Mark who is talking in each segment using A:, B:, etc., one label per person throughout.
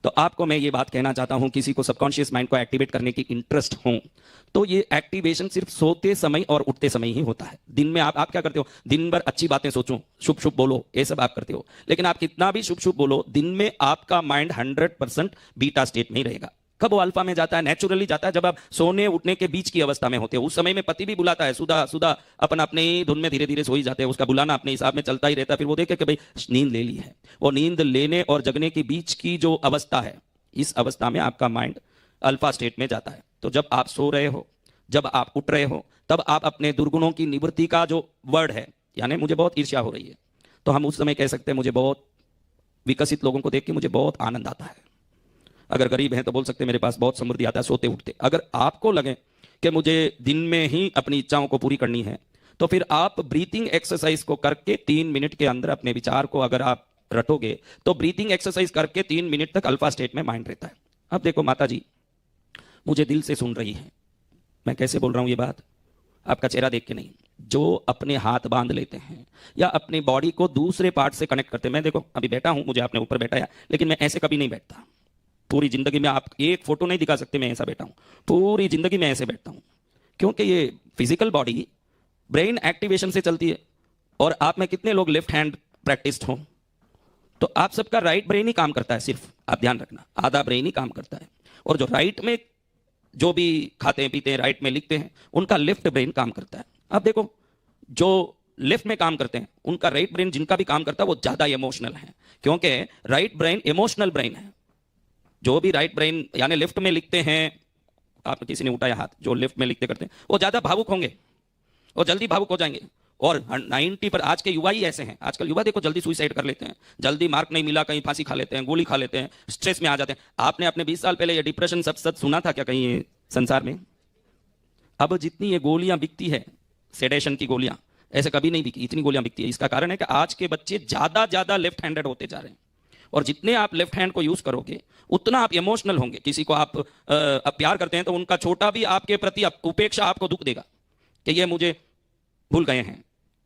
A: तो आपको मैं ये बात कहना चाहता हूं, किसी को सबकॉन्शियस माइंड को एक्टिवेट करने की इंटरेस्ट हो तो ये एक्टिवेशन सिर्फ सोते समय और उठते समय ही होता है। दिन में आप क्या करते हो, दिन भर अच्छी बातें सोचो, शुभ शुभ बोलो, ये सब आप करते हो, लेकिन आप कितना भी शुभ शुभ बोलो, दिन में आपका माइंड 100% बीटा स्टेट में ही रहेगा। कब वो अल्फा में जाता है? नेचुरली जाता है जब आप सोने उठने के बीच की अवस्था में होते हो। उस समय में पति भी बुलाता है, सुधा सुधा, अपन अपने ही धुन में धीरे धीरे सो ही जाते हैं, उसका बुलाना अपने हिसाब में चलता ही रहता है। फिर वो देखे कि भाई नींद ले ली है। वो नींद लेने और जगने के बीच की जो अवस्था है, इस अवस्था में आपका माइंड अल्फा स्टेट में जाता है। तो जब आप सो रहे हो, जब आप उठ रहे हो, तब आप अपने दुर्गुणों की निवृत्ति का जो वर्ड है, यानी मुझे बहुत ईर्ष्या हो रही है, तो हम उस समय कह सकते हैं मुझे बहुत विकसित लोगों को देख के मुझे बहुत आनंद आता है। अगर गरीब हैं तो बोल सकते हैं मेरे पास बहुत समृद्धि आता है सोते उठते। अगर आपको लगे कि मुझे दिन में ही अपनी इच्छाओं को पूरी करनी है, तो फिर आप ब्रीथिंग एक्सरसाइज को करके 3 मिनट के अंदर अपने विचार को अगर आप रटोगे, तो ब्रीथिंग एक्सरसाइज करके 3 मिनट तक अल्फा स्टेट में माइंड रहता है। अब देखो माता जी मुझे दिल से सुन रही है, मैं कैसे बोल रहा हूं ये बात, आपका चेहरा देख के नहीं। जो अपने हाथ बांध लेते हैं या अपनी बॉडी को दूसरे पार्ट से कनेक्ट करते हैं, मैं देखो अभी बैठा हूं, मुझे आपने ऊपर बैठाया, लेकिन मैं ऐसे कभी नहीं बैठता। पूरी जिंदगी में आप एक फोटो नहीं दिखा सकते मैं ऐसा बैठा हूं, पूरी जिंदगी में ऐसे बैठता हूं, क्योंकि ये फिजिकल बॉडी ब्रेन एक्टिवेशन से चलती है। और आप में कितने लोग लेफ्ट हैंड प्रैक्टिस्ड हो, तो आप सबका राइट ब्रेन ही काम करता है, सिर्फ आप ध्यान रखना, आधा ब्रेन ही काम करता है। और जो राइट में जो भी खाते हैं पीते हैं, राइट में लिखते हैं, उनका लेफ्ट ब्रेन काम करता है। अब देखो जो लेफ्ट में काम करते हैं उनका राइट ब्रेन जिनका भी काम करता है वो ज्यादा इमोशनल है, क्योंकि राइट ब्रेन इमोशनल ब्रेन है। जो भी राइट ब्रेन यानी लेफ्ट में लिखते हैं, आप किसी ने उठाया हाथ, जो लेफ्ट में लिखते करते हैं वो ज्यादा भावुक होंगे और जल्दी भावुक हो जाएंगे। और 90 पर आज के युवा ही ऐसे हैं। आजकल युवा देखो जल्दी सुसाइड कर लेते हैं, जल्दी मार्क नहीं मिला कहीं फांसी खा लेते हैं, गोली खा लेते हैं, स्ट्रेस में आ जाते हैं। आपने अपने 20 साल पहले ये डिप्रेशन सब सच सुना था क्या कहीं ये संसार में? अब जितनी ये गोलियां बिकती है, सेडेशन की गोलियां, ऐसे कभी नहीं बिकी, इतनी गोलियां बिकती है। इसका कारण है कि आज के बच्चे ज्यादा लेफ्ट हैंडेड होते जा रहे हैं। और जितने आप लेफ्ट हैंड को यूज करोगे उतना आप इमोशनल होंगे। किसी को आप प्यार करते हैं तो उनका छोटा भी आपके प्रति उपेक्षा आपको दुख देगा कि ये मुझे भूल गए हैं,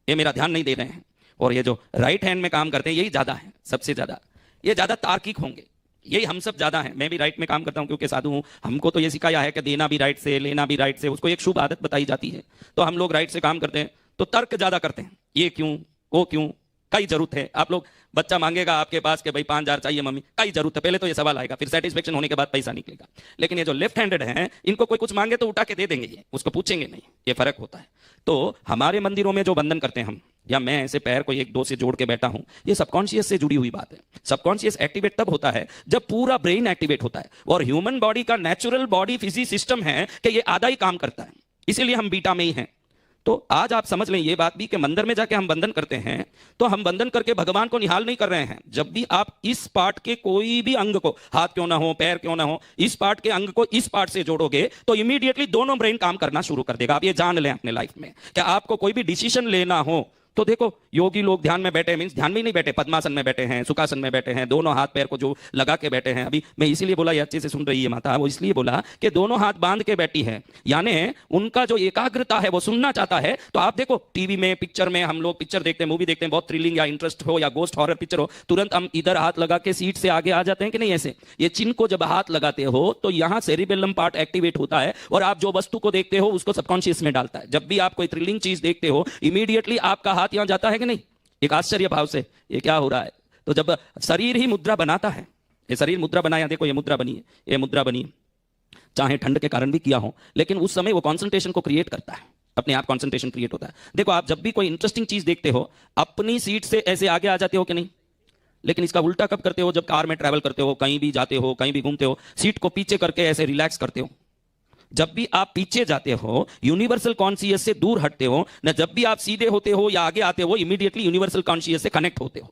A: ये मेरा ध्यान नहीं दे रहे हैं। और ये जो राइट हैंड में काम करते हैं यही ज्यादा है, सबसे ज्यादा ये ज्यादा तार्किक होंगे, यही हम सब ज्यादा हैं। मैं भी राइट में काम करता हूं क्योंकि साधु हूं। हमको तो ये सिखाया है कि देना भी राइट से, लेना भी राइट से, उसको एक शुभ आदत बताई जाती है। तो हम लोग राइट से काम करते हैं तो तर्क ज्यादा करते हैं, ये क्यों, वो क्यों, कई जरूरत है। आप लोग बच्चा मांगेगा आपके पास कि भाई 5,000 चाहिए मम्मी, कई जरूरत है, पहले तो ये सवाल आएगा, फिर सेटिस्फेक्शन होने के बाद पैसा निकलेगा। लेकिन ये जो लेफ्ट हैंडेड हैं इनको कोई कुछ मांगे तो उठा के दे देंगे, ये उसको पूछेंगे नहीं, ये फर्क होता है। तो हमारे मंदिरों में जो बंधन करते हैं हम, या मैं ऐसे पैर को 1-2 से जोड़ के बैठा हूं, ये सबकॉन्शियस से जुड़ी हुई बात है। सबकॉन्शियस एक्टिवेट तब होता है जब पूरा ब्रेन एक्टिवेट होता है। और ह्यूमन बॉडी का नेचुरल बॉडी फिजिक्स सिस्टम है कि ये आधा ही काम करता है, इसीलिए हम बीटा में ही हैं। तो आज आप समझ लें ये बात भी कि मंदिर में जाके हम बंधन करते हैं तो हम बंधन करके भगवान को निहाल नहीं कर रहे हैं। जब भी आप इस पार्ट के कोई भी अंग को, हाथ क्यों ना हो, पैर क्यों ना हो, इस पार्ट के अंग को इस पार्ट से जोड़ोगे तो इमीडिएटली दोनों ब्रेन काम करना शुरू कर देगा। आप ये जान लें अपने लाइफ में कि आपको कोई भी डिसीजन लेना हो तो देखो योगी लोग ध्यान में बैठे, मींस ध्यान में ही नहीं बैठे, पद्मासन में बैठे हैं, सुखासन में बैठे हैं, दोनों हाथ पैर को जो लगा के बैठे हैं। अभी मैं इसीलिए बोला ये अच्छे से सुन रही है माता, वो इसलिए बोला कि दोनों हाथ बांध के बैठी है, यानी उनका जो एकाग्रता है वो सुनना चाहता है। तो आप देखो टीवी में, पिक्चर में, हम लोग पिक्चर देखते हैं, मूवी देखते हैं, बहुत थ्रिलिंग या इंटरेस्ट हो या गोस्ट हॉरर पिक्चर हो, तुरंत हम इधर हाथ लगा के सीट से आगे आ जाते हैं कि नहीं? ऐसे ये चिन्ह को जब हाथ लगाते हो तो यहां सेरिबेलम पार्ट एक्टिवेट होता है और आप जो वस्तु को देखते हो उसको सबकॉन्शियस में डालता है। जब भी आप कोई थ्रिलिंग चीज देखते हो इमीडिएटली आपका हाथ यहां जाता है कि नहीं? एक आश्चर्य भाव से ये क्या हो रहा है। तो जब शरीर ही मुद्रा बनाता है, ये शरीर मुद्रा बनाया, देखो ये मुद्रा बनी है, ये मुद्रा बनी है, चाहे ठंड के कारण भी किया हो, लेकिन उस समय वो कंसंट्रेशन को क्रिएट करता है, अपने आप कंसंट्रेशन क्रिएट होता है। देखो आप जब भी कोई इंटरेस्टिंग चीज देखते हो अपनी सीट से ऐसे आगे आ जाते हो कि नहीं? लेकिन इसका उल्टा कब करते हो? जब कार में ट्रैवल करते हो, कहीं भी जाते हो, कहीं भी घूमते हो, सीट को पीछे करके ऐसे रिलैक्स करते हो। जब भी आप पीछे जाते हो यूनिवर्सल कॉन्शियस से दूर हटते हो ना, जब भी आप सीधे होते हो या आगे आते हो इमीडिएटली यूनिवर्सल कॉन्शियस से कनेक्ट होते हो।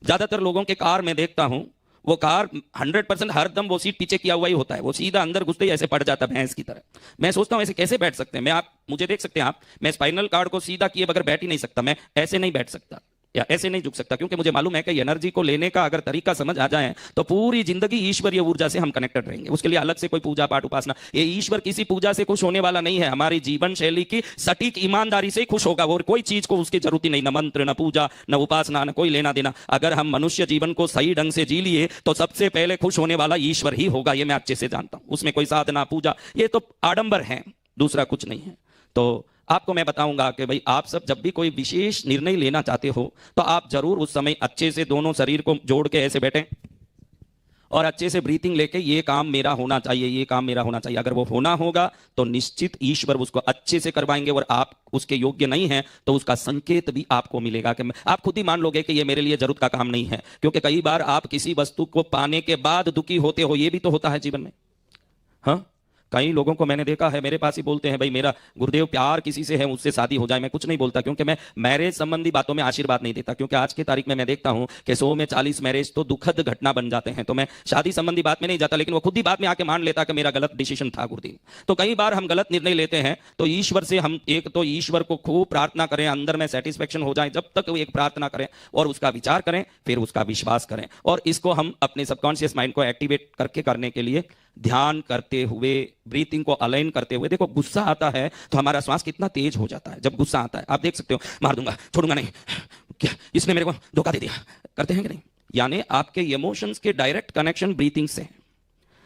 A: ज्यादातर लोगों के कार में देखता हूं वो कार 100% हरदम वो सीट पीछे किया हुआ ही होता है, वो सीधा अंदर घुसते ही ऐसे पड़ जाता है भैंस की तरह। मैं सोचता हूं ऐसे कैसे बैठ सकते हैं? मैं, आप मुझे देख सकते हैं आप, मैं स्पाइनल कार्ड को सीधा किए बगैर बैठ ही नहीं सकता, मैं ऐसे नहीं बैठ सकता। या ऐसे नहीं झुक सकता, क्योंकि मुझे मालूम है कि एनर्जी को लेने का अगर तरीका समझ आ जाए तो पूरी जिंदगी ईश्वरीय ऊर्जा से हम कनेक्टेड रहेंगे। उसके लिए अलग से कोई पूजा पाठ उपासना, ये ईश्वर किसी पूजा से खुश होने वाला नहीं है, हमारी जीवन शैली की सटीक ईमानदारी से ही खुश होगा। और कोई चीज को उसकी जरूरत ही नहीं, न मंत्र, न पूजा, न उपासना, न कोई लेना देना। अगर हम मनुष्य जीवन को सही ढंग से जी लिए तो सबसे पहले खुश होने वाला ईश्वर ही होगा, ये मैं अच्छे से जानता हूं। उसमें कोई साधना पूजा ये तो आडंबर है, दूसरा कुछ नहीं है। तो आपको मैं बताऊंगा कि भाई आप सब जब भी कोई विशेष निर्णय लेना चाहते हो तो आप जरूर उस समय अच्छे से दोनों शरीर को जोड़ के ऐसे बैठें और अच्छे से ब्रीथिंग लेके ये काम मेरा होना चाहिए, ये काम मेरा होना चाहिए। अगर वो होना होगा तो निश्चित ईश्वर उसको अच्छे से करवाएंगे, और आप उसके योग्य नहीं हैं तो उसका संकेत भी आपको मिलेगा कि आप खुद ही मान लोगे कि ये मेरे लिए जरूरत का काम नहीं है। क्योंकि कई बार आप किसी वस्तु को पाने के बाद दुखी होते हो, ये भी तो होता है जीवन में। हाँ, कई लोगों को मैंने देखा है, मेरे पास ही बोलते हैं भाई मेरा गुरुदेव प्यार किसी से है उससे शादी हो जाए। मैं कुछ नहीं बोलता, क्योंकि मैं मैरिज संबंधी बातों में आशीर्वाद नहीं देता, क्योंकि आज की तारीख में मैं देखता हूं कि 100 में 40 मैरिज तो दुखद घटना बन जाते हैं। तो मैं शादी संबंधी बात में नहीं जाता, लेकिन वो खुद ही बात में आके मान लेता कि मेरा गलत डिसीजन था गुरुदेव। तो कई बार हम गलत निर्णय लेते हैं, तो ईश्वर से हम एक तो ईश्वर को खूब प्रार्थना करें, अंदर में सेटिस्फेक्शन हो जाए, जब तक वो एक प्रार्थना करें और उसका विचार करें, फिर उसका विश्वास करें। और इसको हम अपने सबकॉन्शियस माइंड को एक्टिवेट करके करने के लिए ध्यान करते हुए, ब्रीथिंग को अलाइन करते हुए। देखो गुस्सा आता है तो हमारा श्वास कितना तेज हो जाता है जब गुस्सा आता है। आप देख सकते हो, मार दूंगा, छोड़ूंगा नहीं, क्या इसने मेरे को धोखा दे दिया, करते हैं कि नहीं? यानी आपके इमोशंस के डायरेक्ट कनेक्शन ब्रीथिंग से।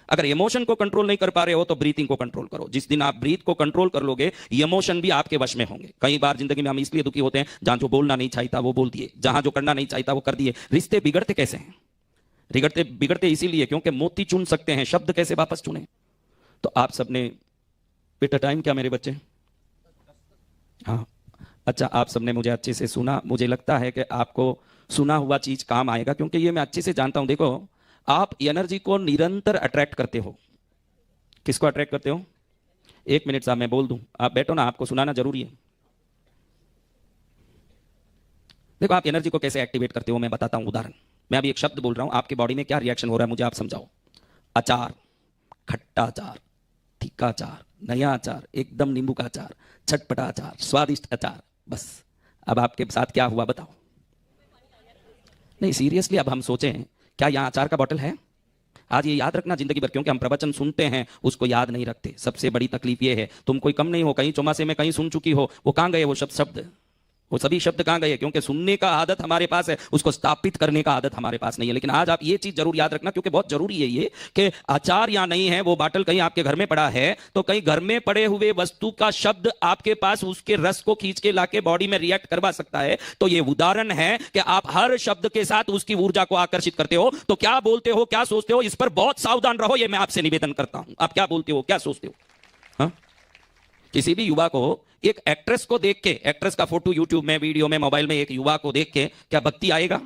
A: अगर इमोशन को कंट्रोल नहीं कर पा रहे हो तो ब्रीथिंग को कंट्रोल करो। जिस दिन आप ब्रीथ को कंट्रोल कर लोगे, इमोशन भी आपके वश में होंगे। कई बार जिंदगी में हम इसलिए दुखी होते हैं, जहां जो बोलना नहीं चाहता वो बोल दिए, जहां जो करना नहीं चाहता वो कर दिए। रिश्ते बिगड़ते कैसे हैं? बिगड़ते इसीलिए क्योंकि मोती चुन सकते हैं, शब्द कैसे वापस चुने। तो आप सबने बेटा टाइम क्या मेरे बच्चे? हाँ, अच्छा, आप सबने मुझे अच्छे से सुना। मुझे लगता है कि आपको सुना हुआ चीज काम आएगा, क्योंकि ये मैं अच्छे से जानता हूं। देखो, आप एनर्जी को निरंतर अट्रैक्ट करते हो। किसको अट्रैक्ट करते हो? एक मिनट साहब मैं बोल दूं, आप बैठो ना, आपको सुनाना जरूरी है। देखो आप एनर्जी को कैसे एक्टिवेट करते हो, मैं बताता हूं उदाहरण। मैं अभी एक शब्द बोल रहा हूं, आपके बॉडी में क्या रिएक्शन हो रहा है मुझे आप समझाओ। अचार, खट्टा अचार, तीखा अचार, नया अचार, एकदम नींबू का अचार, चटपटा अचार, स्वादिष्ट अचार, बस। अब आपके साथ क्या हुआ बताओ? नहीं सीरियसली, अब हम सोचें, क्या यहाँ अचार का बॉटल है? आज ये याद रखना जिंदगी भर, क्योंकि हम प्रवचन सुनते हैं उसको याद नहीं रखते। सबसे बड़ी तकलीफ ये है, तुम कोई कम नहीं हो, कहीं चौमासे में कहीं सुन चुकी हो, वो कहाँ गए वो शब्द? वो सभी शब्द कहां गए? क्योंकि सुनने का आदत हमारे पास है, उसको स्थापित करने का आदत हमारे पास नहीं है। लेकिन आज आप ये चीज जरूर याद रखना, क्योंकि बहुत जरूरी है ये, कि अचार या नहीं है, वो बाटल कहीं आपके घर में पड़ा है, तो कहीं घर में पड़े हुए वस्तु का शब्द आपके पास उसके रस को खींच के लाके बॉडी में रिएक्ट करवा सकता है। तो ये उदाहरण है कि आप हर शब्द के साथ उसकी ऊर्जा को आकर्षित करते हो। तो क्या बोलते हो, क्या सोचते हो, इस पर बहुत सावधान रहो, ये मैं आपसे निवेदन करता हूं। आप क्या बोलते हो, क्या सोचते हो? हाँ? किसी भी युवा को, एक एक्ट्रेस को देख के, एक्ट्रेस का फोटो यूट्यूब में, वीडियो में, मोबाइल में, एक युवा को देख के क्या भक्ति आएगा?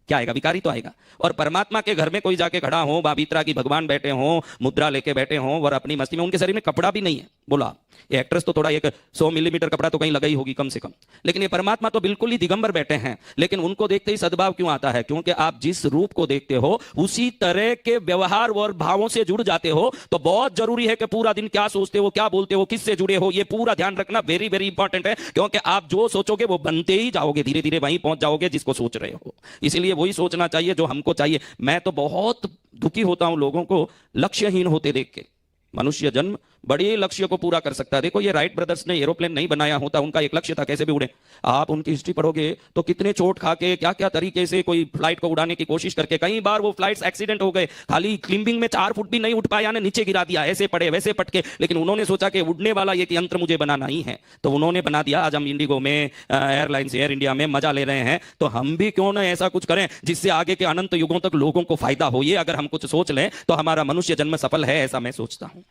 A: क्या आएगा? विकारी तो आएगा। और परमात्मा के घर में कोई जाके खड़ा हो, बाबीत्रा की भगवान बैठे हो, मुद्रा लेके बैठे हो और अपनी मस्ती में, उनके शरीर में कपड़ा भी नहीं है। बोला ये एक्ट्रेस तो थोड़ा एक 100 मिलीमीटर कपड़ा तो कहीं लगा ही होगी कम से कम, लेकिन ये परमात्मा तो बिल्कुल ही दिगंबर बैठे हैं। लेकिन उनको देखते ही सद्भाव क्यों आता है? क्योंकि आप जिस रूप को देखते हो उसी तरह के व्यवहार और भावों से जुड़ जाते हो। तो बहुत जरूरी है कि पूरा दिन क्या सोचते हो, क्या बोलते हो, किससे जुड़े हो, ये पूरा ध्यान रखना वेरी वेरी इंपॉर्टेंट है। क्योंकि आप जो सोचोगे वो बनते ही जाओगे, धीरे धीरे वहीं पहुंच जाओगे जिसको सोच रहे हो। इसलिए वही सोचना चाहिए जो हमको चाहिए। मैं तो बहुत दुखी होता हूं लोगों को लक्ष्यहीन होते देख के। मनुष्य जन्म बड़े लक्ष्य को पूरा कर सकता है। देखो ये राइट ब्रदर्स ने एरोप्लेन नहीं बनाया होता, उनका एक लक्ष्य था कैसे भी उड़े। आप उनकी हिस्ट्री पढ़ोगे तो कितने चोट खा के, क्या क्या तरीके से कोई फ्लाइट को उड़ाने की कोशिश करके, कई बार वो फ्लाइट्स एक्सीडेंट हो गए, खाली क्लिंबिंग में 4 फुट भी नहीं उठ पाया, ने नीचे गिरा दिया, ऐसे पड़े वैसे पटके। लेकिन उन्होंने सोचा कि उड़ने वाला ये यंत्र मुझे बनाना ही है, तो उन्होंने बना दिया। आज हम इंडिगो में, एयरलाइंस, एयर इंडिया में मजा ले रहे हैं। तो हम भी क्यों ना ऐसा कुछ करें जिससे आगे के अनंत युगों तक लोगों को फायदा हो। ये अगर हम कुछ सोच लें तो हमारा मनुष्य जन्म सफल है, ऐसा मैं सोचता हूं।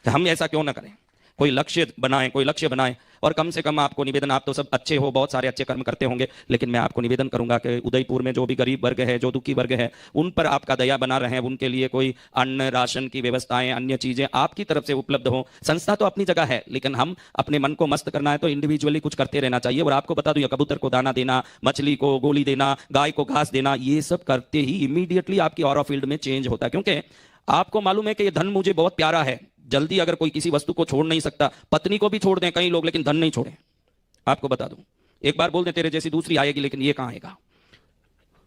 A: हम ऐसा क्यों ना करें, कोई लक्ष्य बनाएं, कोई लक्ष्य बनाएं। और कम से कम आपको निवेदन, आप तो सब अच्छे हो, बहुत सारे अच्छे कर्म करते होंगे, लेकिन मैं आपको निवेदन करूंगा कि उदयपुर में जो भी गरीब वर्ग है, जो दुखी वर्ग है, उन पर आपका दया बना रहे, उनके लिए कोई अन्न राशन की व्यवस्थाएं, अन्य चीजें आपकी तरफ से उपलब्ध हो। संस्था तो अपनी जगह है, लेकिन हम अपने मन को मस्त करना है तो इंडिविजुअली कुछ करते रहना चाहिए। और आपको बता दूं, ये कबूतर को दाना देना, मछली को गोली देना, गाय को घास देना, ये सब करते ही इमीडिएटली आपकी ऑरा फील्ड में चेंज होता है। क्योंकि आपको मालूम है कि ये धन मुझे बहुत प्यारा है। जल्दी अगर कोई किसी वस्तु को छोड़ नहीं सकता, पत्नी को भी छोड़ दें कई लोग, लेकिन धन नहीं छोड़े। आपको बता दूं, एक बार बोल दे तेरे जैसी दूसरी आएगी, लेकिन ये कहां आएगा।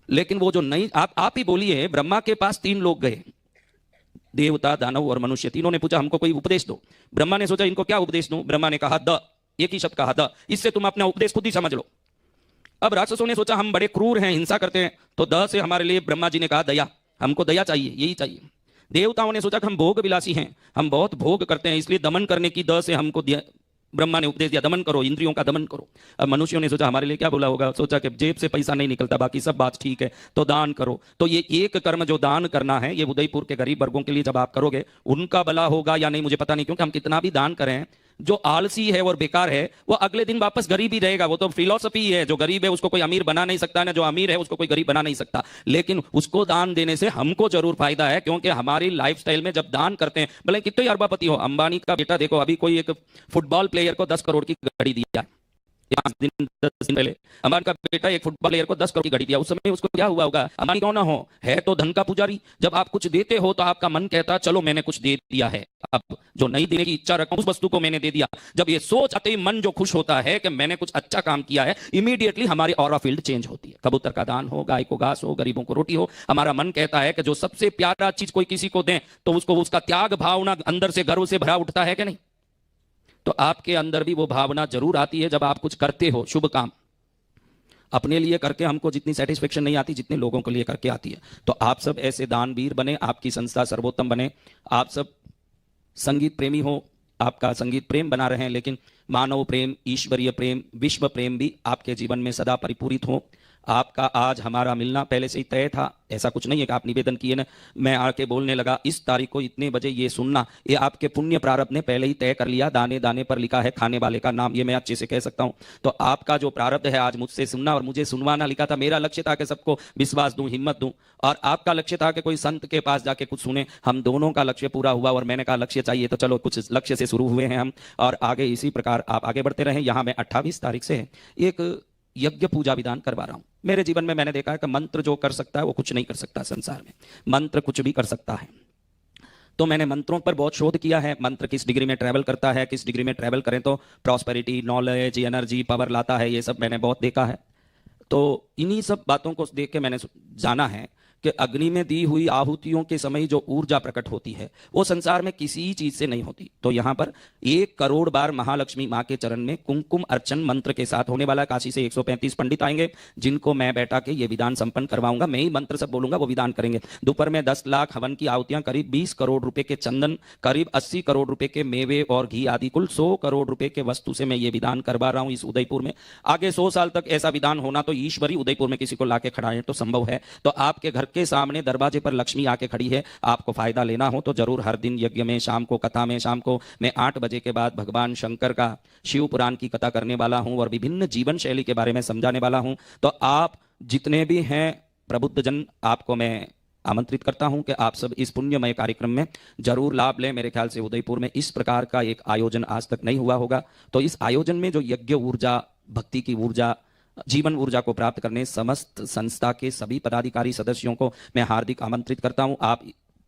A: लेकिन वो जो नई, आप ही बोलिए, ब्रह्मा के पास 3 लोग गए, देवता, दानव और मनुष्य। तीनों ने पूछा हमको कोई उपदेश दो। ब्रह्मा ने सोचा इनको क्या उपदेश दूं। ब्रह्मा ने कहा द, एक ही शब्द कहा द, इससे तुम अपना उपदेश खुद ही समझ लो। अब राक्षसों ने सोचा हम बड़े क्रूर हैं, हिंसा करते हैं, तो द से हमारे लिए ब्रह्मा जी ने कहा दया, हमको दया चाहिए, यही चाहिए। देवताओं ने सोचा कि हम भोग विलासी हैं, हम बहुत भोग करते हैं, इसलिए दमन करने की द से हमको ब्रह्मा ने उपदेश दिया, दमन करो, इंद्रियों का दमन करो। अब मनुष्यों ने सोचा हमारे लिए क्या बोला होगा, सोचा कि जेब से पैसा नहीं निकलता, बाकी सब बात ठीक है, तो दान करो। तो ये एक कर्म जो दान करना है, ये उदयपुर के गरीब वर्गों के लिए जब आप करोगे, उनका भला होगा या नहीं मुझे पता नहीं, क्योंकि हम कितना भी दान करें, जो आलसी है और बेकार है वो अगले दिन वापस गरीब ही रहेगा। वो तो फिलॉसफी है, जो गरीब है उसको कोई अमीर बना नहीं सकता, ना जो अमीर है उसको कोई गरीब बना नहीं सकता। लेकिन उसको दान देने से हमको जरूर फायदा है, क्योंकि हमारी लाइफस्टाइल में जब दान करते हैं, भले कितने अरबापति हो, अंबानी का बेटा देखो, अभी कोई एक फुटबॉल प्लेयर को 10 करोड़ की घड़ी दिया, 10 दिन पहले अंबानी का बेटा एक फुटबॉल प्लेयर को 10 करोड़ की घड़ी दिया। उस समय उसको क्या हुआ होगा, अंबानी क्यों ना हो, है तो धन का पुजारी। जब आप कुछ देते हो तो आपका मन कहता है चलो मैंने कुछ दे दिया है, अब जो नहीं देने की इच्छा रखा उस वस्तु को मैंने दे दिया। जब ये सोच आते ही मन जो खुश होता है कि मैंने कुछ अच्छा काम किया है, इमीडिएटली हमारी ऑरा फील्ड चेंज होती है। कबूतर का दान हो, गाय को घास हो, गरीबों को रोटी हो, हमारा मन कहता है कि जो सबसे प्यारा चीज कोई किसी को दें तो उसको उसका त्याग भावना अंदर से गर्व से भरा उठता है कि नहीं। तो आपके अंदर भी वो भावना जरूर आती है जब आप कुछ करते हो शुभ काम। अपने लिए करके हमको जितनी सेटिस्फेक्शन नहीं आती, जितने लोगों के लिए करके आती है। तो आप सब ऐसे दानवीर बने, आपकी संस्था सर्वोत्तम बने, आप सब संगीत प्रेमी हो, आपका संगीत प्रेम बना रहे, लेकिन मानव प्रेम, ईश्वरीय प्रेम, विश्व प्रेम भी आपके जीवन में सदा परिपूरित हो। आपका आज हमारा मिलना पहले से ही तय था, ऐसा कुछ नहीं है कि आप निवेदन किए ना, मैं आके बोलने लगा इस तारीख को इतने बजे ये सुनना, ये आपके पुण्य प्रारब्ध ने पहले ही तय कर लिया। दाने दाने पर लिखा है खाने वाले का नाम, ये मैं अच्छे से कह सकता हूं। तो आपका जो प्रारब्ध है आज मुझसे सुनना और मुझे सुनवाना लिखा था। मेरा लक्ष्य था कि सबको विश्वास दूं, हिम्मत दूं, और आपका लक्ष्य था कि कोई संत के पास जाके कुछ सुने। हम दोनों का लक्ष्य पूरा हुआ, और मैंने कहा लक्ष्य चाहिए तो चलो कुछ लक्ष्य से शुरू हुए हैं हम, और आगे इसी प्रकार आप आगे बढ़ते रहें। यहां मैं 28 तारीख से एक यज्ञ पूजा विधान करवा रहा हूं। मेरे जीवन में मैंने देखा है कि मंत्र जो कर सकता है वो कुछ नहीं कर सकता संसार में, मंत्र कुछ भी कर सकता है। तो मैंने मंत्रों पर बहुत शोध किया है, मंत्र किस डिग्री में ट्रैवल करता है, किस डिग्री में ट्रैवल करें तो प्रॉस्पेरिटी, नॉलेज, एनर्जी, पावर लाता है, ये सब मैंने बहुत देखा है। तो इन्हीं सब बातों को देख के मैंने जाना है कि अग्नि में दी हुई आहुतियों के समय जो ऊर्जा प्रकट होती है वो संसार में किसी चीज से नहीं होती। तो यहां पर 1 करोड़ बार महालक्ष्मी मां के चरण में कुमकुम अर्चन मंत्र के साथ होने वाला। काशी से 135 पंडित आएंगे जिनको मैं बैठा के ये विधान संपन्न करवाऊंगा। मैं ही मंत्र सब बोलूंगा, वो विधान करेंगे। दोपहर में 10 लाख हवन की आहुतियां, करीब 20 करोड़ रुपए के चंदन, करीब 80 करोड़ रुपए के मेवे और घी आदि, कुल 100 करोड़ रुपए के वस्तु से मैं ये विधान करवा रहा हूं इस उदयपुर में। आगे 100 साल तक ऐसा विधान होना तो ईश्वरी उदयपुर में किसी को लाके खड़ाएं तो संभव है। तो आपके घर के सामने दरबार पर लक्ष्मी आके खड़ी है, आपको फायदा लेना हो तो जरूर हर दिन यज्ञ में, शाम को कथा में, शाम को मैं 8 बजे के बाद भगवान शंकर का शिव पुराण की कथा करने वाला हूं और विभिन्न जीवन शैली के बारे में समझाने वाला हूं। तो आप जितने भी हैं प्रबुद्ध जन, आपको मैं आमंत्रित करता हूं कि आप सब इस पुण्यमय कार्यक्रम में जरूर लाभ लें। मेरे ख्याल से उदयपुर में इस प्रकार का एक आयोजन आज तक नहीं हुआ होगा। तो इस आयोजन में जो यज्ञ ऊर्जा, भक्ति की ऊर्जा, जीवन ऊर्जा को प्राप्त करने समस्त संस्था के सभी पदाधिकारी सदस्यों को मैं हार्दिक आमंत्रित करता हूं। आप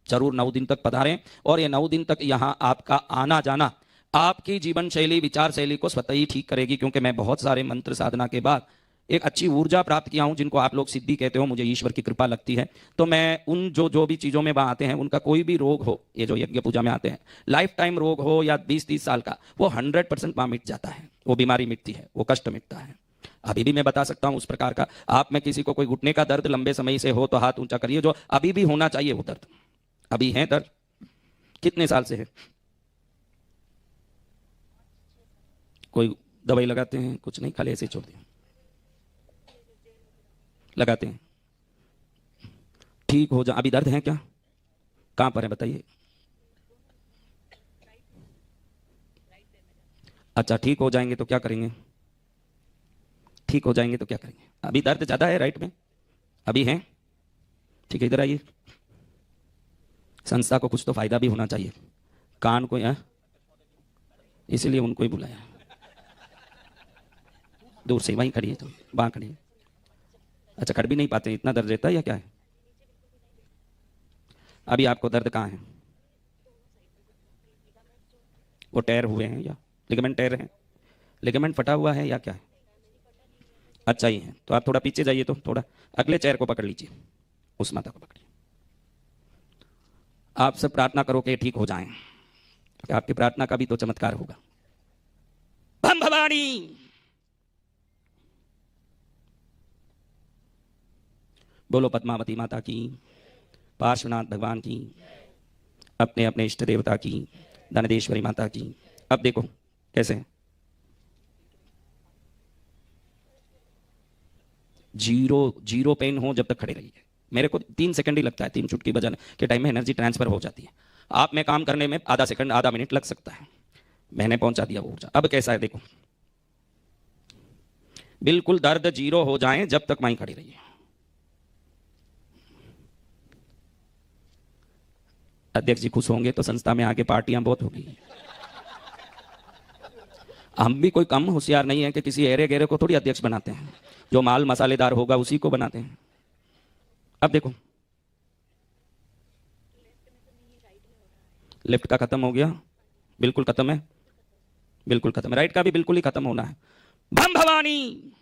A: जरूर 9 दिन तक पधारें, और ये 9 दिन तक यहां आपका आना जाना आपकी जीवन शैली, विचार शैली को स्वतः ही ठीक करेगी। क्योंकि मैं बहुत सारे मंत्र साधना के बाद एक अच्छी ऊर्जा प्राप्त किया हूं, जिनको आप लोग सिद्धि कहते हो, मुझे ईश्वर की कृपा लगती है। तो मैं उन जो भी चीजों में वहां आते हैं, उनका कोई भी रोग हो, ये जो यज्ञ पूजा में आते हैं, लाइफ टाइम रोग हो या 20-30 साल का, वो 100% वहां मिट जाता है, वो बीमारी मिटती है, वो कष्ट मिटता है। अभी भी मैं बता सकता हूं उस प्रकार का। आप में किसी को कोई घुटने का दर्द लंबे समय से हो तो हाथ ऊंचा करिए, जो अभी भी होना चाहिए वो दर्द। अभी है दर्द? कितने साल से है? कोई दवाई लगाते हैं? कुछ नहीं, खाली ऐसे छोड़ दिया। लगाते हैं, ठीक हो जा। अभी दर्द है क्या? कहां पर है बताइए? अच्छा, ठीक हो जाएंगे तो क्या करेंगे? ठीक हो जाएंगे तो क्या करेंगे? अभी दर्द ज्यादा है राइट में? अभी है? ठीक है, इधर आइए। संस्था को कुछ तो फायदा भी होना चाहिए, कान को है, इसलिए उनको ही बुलाया। दूर से वहीं खड़ी है, तो वहां खड़ी है। अच्छा, खड़ भी नहीं पाते, इतना दर्द रहता है या क्या है? अभी आपको दर्द कहाँ है? वो टेयर हुए हैं या लिगामेंट टेयर है? लिगामेंट फटा हुआ है या क्या है? अच्छा ही है, तो आप थोड़ा पीछे जाइए, तो थोड़ा अगले चेयर को पकड़ लीजिए, उस माता को पकड़िए। आप सब प्रार्थना करो कि ठीक हो जाएं, कि आपकी प्रार्थना का भी तो चमत्कार होगा। बम भवानी, बोलो पद्मावती माता की, पार्श्वनाथ भगवान की, अपने अपने इष्ट देवता की, धनदेश्वरी माता की। अब देखो कैसे है? जीरो जीरो पेन हो जब तक खड़े रहिए। मेरे को 3 सेकंड ही लगता है, 3 चुटकी बजाने के टाइम में एनर्जी ट्रांसफर हो जाती है। आप में काम करने में आधा सेकंड आधा मिनट लग सकता है, मैंने पहुंचा दिया वो ऊर्जा। अब कैसा है देखो, बिल्कुल दर्द जीरो हो जाए जब तक वहीं खड़ी रहिए। अध्यक्ष जी खुश होंगे तो संस्था में आगे पार्टियां बहुत होगी। हम भी कोई कम होशियार नहीं है कि किसी एरे गेरे को थोड़ी अध्यक्ष बनाते हैं, जो माल मसालेदार होगा उसी को बनाते हैं। अब देखो लेफ्ट का खत्म हो गया, बिल्कुल खत्म है, बिल्कुल खत्म है। राइट का भी बिल्कुल ही खत्म होना है। बम भवानी,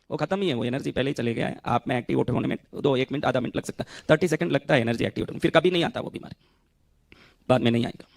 A: वो खत्म ही है, वो एनर्जी पहले ही चले गया है। आप में एक्टिव होने में 1 मिनट आधा मिनट लग सकता है, 30 सेकंड लगता है एनर्जी एक्टिव होने में, फिर कभी नहीं आता वो बीमारी, बाद में नहीं आएगा।